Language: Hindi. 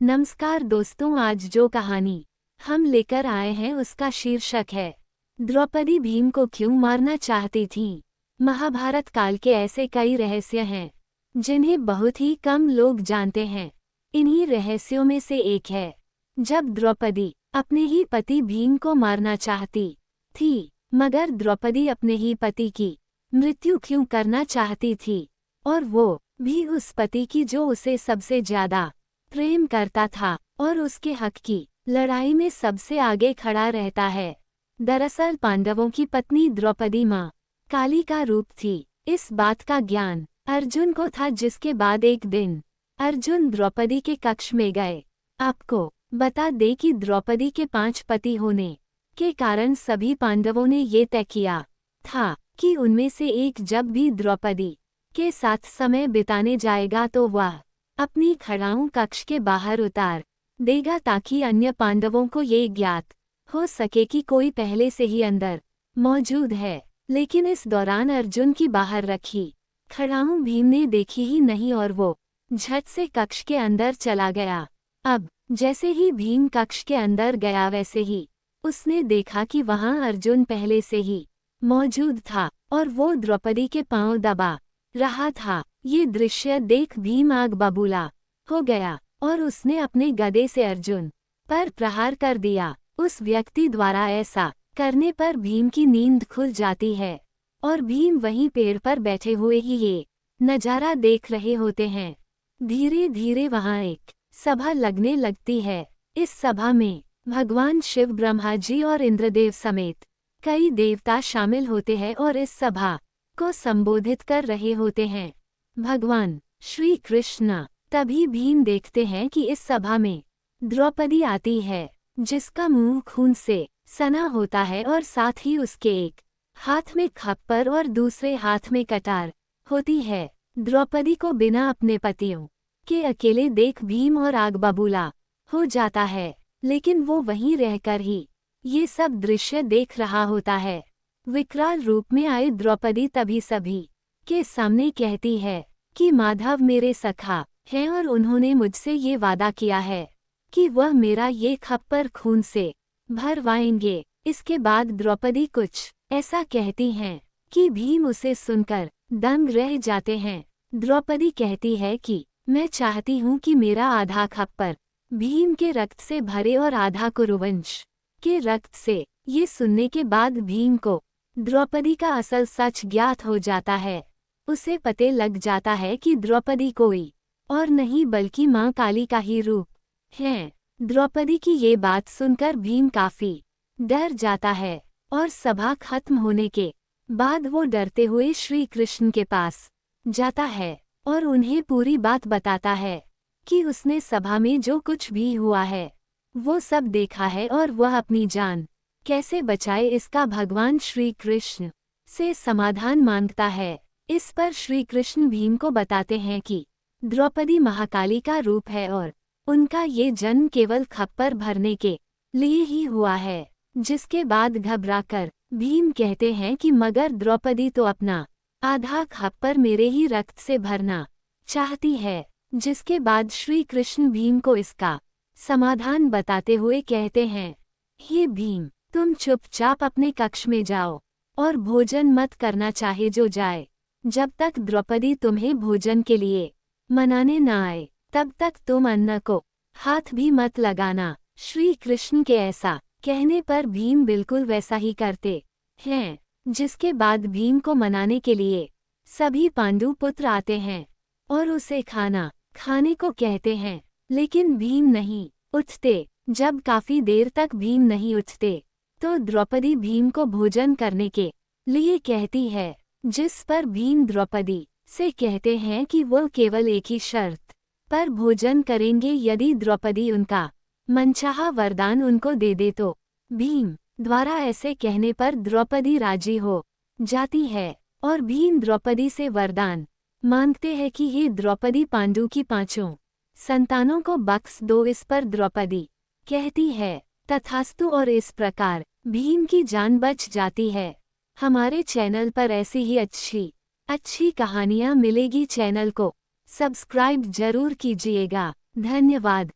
नमस्कार दोस्तों, आज जो कहानी हम लेकर आए हैं उसका शीर्षक है द्रौपदी भीम को क्यों मारना चाहती थीं। महाभारत काल के ऐसे कई रहस्य हैं जिन्हें बहुत ही कम लोग जानते हैं। इन्हीं रहस्यों में से एक है जब द्रौपदी अपने ही पति भीम को मारना चाहती थी, मगर द्रौपदी अपने ही पति की मृत्यु क्यों करना चाहती थी, और वो भी उस पति की जो उसे सबसे ज्यादा प्रेम करता था और उसके हक की लड़ाई में सबसे आगे खड़ा रहता है। दरअसल पांडवों की पत्नी द्रौपदी माँ काली का रूप थी। इस बात का ज्ञान अर्जुन को था, जिसके बाद एक दिन अर्जुन द्रौपदी के कक्ष में गए। आपको बता दे कि द्रौपदी के 5 पति होने के कारण सभी पांडवों ने ये तय किया था कि उनमें से एक जब भी द्रौपदी के साथ समय बिताने जाएगा तो वह अपनी खड़ाऊं कक्ष के बाहर उतार देगा, ताकि अन्य पांडवों को ये ज्ञात हो सके कि कोई पहले से ही अंदर मौजूद है। लेकिन इस दौरान अर्जुन की बाहर रखी खड़ाऊं भीम ने देखी ही नहीं और वो झट से कक्ष के अंदर चला गया। अब जैसे ही भीम कक्ष के अंदर गया वैसे ही उसने देखा कि वहां अर्जुन पहले से ही मौजूद था और वो द्रौपदी के पांव दबा रहा था। ये दृश्य देख भीम आग बबूला हो गया और उसने अपने गदे से अर्जुन पर प्रहार कर दिया। उस व्यक्ति द्वारा ऐसा करने पर भीम की नींद खुल जाती है और भीम वहीं पेड़ पर बैठे हुए ही ये नजारा देख रहे होते हैं। धीरे धीरे वहां एक सभा लगने लगती है। इस सभा में भगवान शिव, ब्रह्मा जी और इंद्रदेव समेत कई देवता शामिल होते हैं और इस सभा को संबोधित कर रहे होते हैं भगवान श्री कृष्ण। तभी भीम देखते हैं कि इस सभा में द्रौपदी आती है, जिसका मुंह खून से सना होता है और साथ ही उसके एक हाथ में खप्पर और दूसरे हाथ में कटार होती है। द्रौपदी को बिना अपने पतियों के अकेले देख भीम और आग बबूला हो जाता है, लेकिन वो वहीं रहकर ही ये सब दृश्य देख रहा होता है। विकराल रूप में आई द्रौपदी तभी सभी के सामने कहती है कि माधव मेरे सखा हैं और उन्होंने मुझसे ये वादा किया है कि वह मेरा ये खप्पर खून से भरवाएंगे। इसके बाद द्रौपदी कुछ ऐसा कहती हैं कि भीम उसे सुनकर दंग रह जाते हैं। द्रौपदी कहती है कि मैं चाहती हूँ कि मेरा आधा खप्पर भीम के रक्त से भरे और आधा कुरुवंश के रक्त से। ये सुनने के बाद भीम को द्रौपदी का असल सच ज्ञात हो जाता है। उसे पते लग जाता है कि द्रौपदी कोई और नहीं बल्कि मां काली का ही रूप है। द्रौपदी की ये बात सुनकर भीम काफी डर जाता है और सभा खत्म होने के बाद वो डरते हुए श्री कृष्ण के पास जाता है और उन्हें पूरी बात बताता है कि उसने सभा में जो कुछ भी हुआ है वो सब देखा है और वह अपनी जान कैसे बचाए इसका भगवान श्री कृष्ण से समाधान मांगता है। इस पर श्री कृष्ण भीम को बताते हैं कि द्रौपदी महाकाली का रूप है और उनका ये जन्म केवल खप्पर भरने के लिए ही हुआ है। जिसके बाद घबराकर भीम कहते हैं कि मगर द्रौपदी तो अपना आधा खप्पर मेरे ही रक्त से भरना चाहती है। जिसके बाद श्री कृष्ण भीम को इसका समाधान बताते हुए कहते हैं, हे भीम, तुम चुपचाप अपने कक्ष में जाओ और भोजन मत करना, चाहे जो जाए। जब तक द्रौपदी तुम्हें भोजन के लिए मनाने न आए तब तक तुम अन्न को हाथ भी मत लगाना। श्री कृष्ण के ऐसा कहने पर भीम बिल्कुल वैसा ही करते हैं। जिसके बाद भीम को मनाने के लिए सभी पांडु पुत्र आते हैं और उसे खाना खाने को कहते हैं, लेकिन भीम नहीं उठते। जब काफी देर तक भीम नहीं उठते तो द्रौपदी भीम को भोजन करने के लिए कहती है, जिस पर भीम द्रौपदी से कहते हैं कि वो केवल एक ही शर्त पर भोजन करेंगे, यदि द्रौपदी उनका मनचाहा वरदान उनको दे दे तो। भीम द्वारा ऐसे कहने पर द्रौपदी राजी हो जाती है और भीम द्रौपदी से वरदान मांगते हैं कि हे द्रौपदी, पांडु की 5 संतानों को बख्श दो। इस पर द्रौपदी कहती है तथास्तु, और इस प्रकार भीम की जान बच जाती है। हमारे चैनल पर ऐसी ही अच्छी कहानियाँ मिलेगी। चैनल को सब्सक्राइब जरूर कीजिएगा। धन्यवाद।